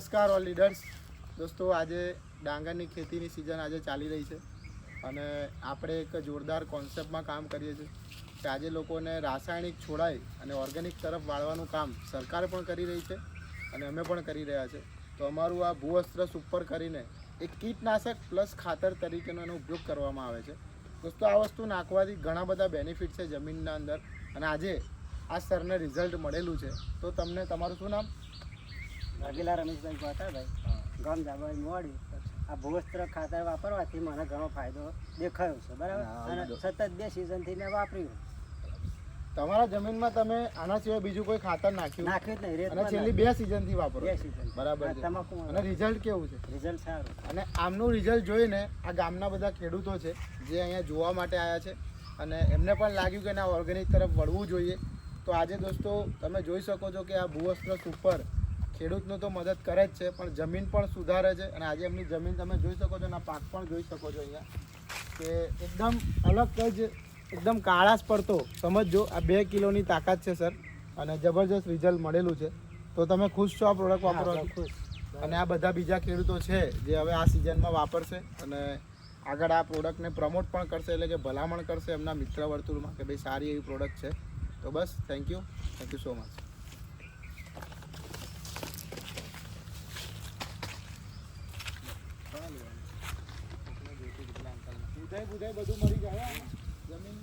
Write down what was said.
નમસ્કાર all leaders દોસ્તો, આજે ડાંગરની ખેતીની સિઝન આજે ચાલી રહી છે અને આપણે એક જોરદાર કોન્સેપ્ટમાં કામ કરીએ છીએ કે આજે લોકોને રાસાયણિક છોડાય અને ઓર્ગેનિક તરફ વાળવાનું કામ સરકાર પણ કરી રહી છે અને અમે પણ કરી રહ્યા છે. તો અમારું આ ભૂવસ્ત્ર સુપર કરીને એક કીટનાશક પ્લસ ખાતર તરીકેનો એનો ઉપયોગ કરવામાં આવે છે. દોસ્તો, આ વસ્તુ નાખવાથી ઘણા બધા બેનિફિટ છે જમીનના અંદર અને આજે આ સરને રિઝલ્ટ મળેલું છે. તો તમને તમારું શું નામ? વાઘેલા રમેશભાઈ ગોતાભાઈ, ગામ જાબાઈ મોડી. આ ભૂવસ્ત્ર ખાતર વાપરવાથી મને ઘણો ફાયદો દેખાયો છે, બરાબર. અને સતત 2 સિઝનથી મેં વાપર્યું. તમારા જમીનમાં તમે આના સિવાય બીજું કોઈ ખાતર નાખ્યું જ નહીં, અને છેલ્લી 2 સિઝનથી વાપરો? 2 સિઝન. બરાબર છે. તમાકુ અને રિઝલ્ટ કેવું છે? રિઝલ્ટ સારું. અને આમનું રિઝલ્ટ જોઈને આ ગામના બધા ખેડૂતો છે જે અહીંયા જોવા માટે આવ્યા છે અને એમને પણ લાગ્યું કે ના, ઓર્ગેનિક તરફ વળવું જોઈએ. તો આજે દોસ્તો તમે જોઈ શકો છો કે આ ભૂવસ્ત્ર સુપર ખેડૂતનું તો મદદ કરે જ છે, પણ જમીન પણ સુધારે છે. અને આજે એમની જમીન તમે જોઈ શકો છો અને પાક પણ જોઈ શકો છો અહીંયા કે એકદમ અલગ જ, એકદમ કાળાશ પડતો. સમજો, આ 2 કિલોની તાકાત છે સર અને જબરજસ્ત રિઝલ્ટ મળેલું છે. તો તમે ખુશ છો આ પ્રોડક્ટ વાપરવાથી? ખુશ. અને આ બધા બીજા ખેડૂતો છે જે હવે આ સિઝનમાં વાપરશે અને આગળ આ પ્રોડક્ટને પ્રમોટ પણ કરશે, એટલે કે ભલામણ કરશે એમના મિત્ર વર્તુળમાં કે ભાઈ સારી એવી પ્રોડક્ટ છે. તો બસ, થેન્ક યુ સો મચ. બુધાય બધું મરી જાય જમીન.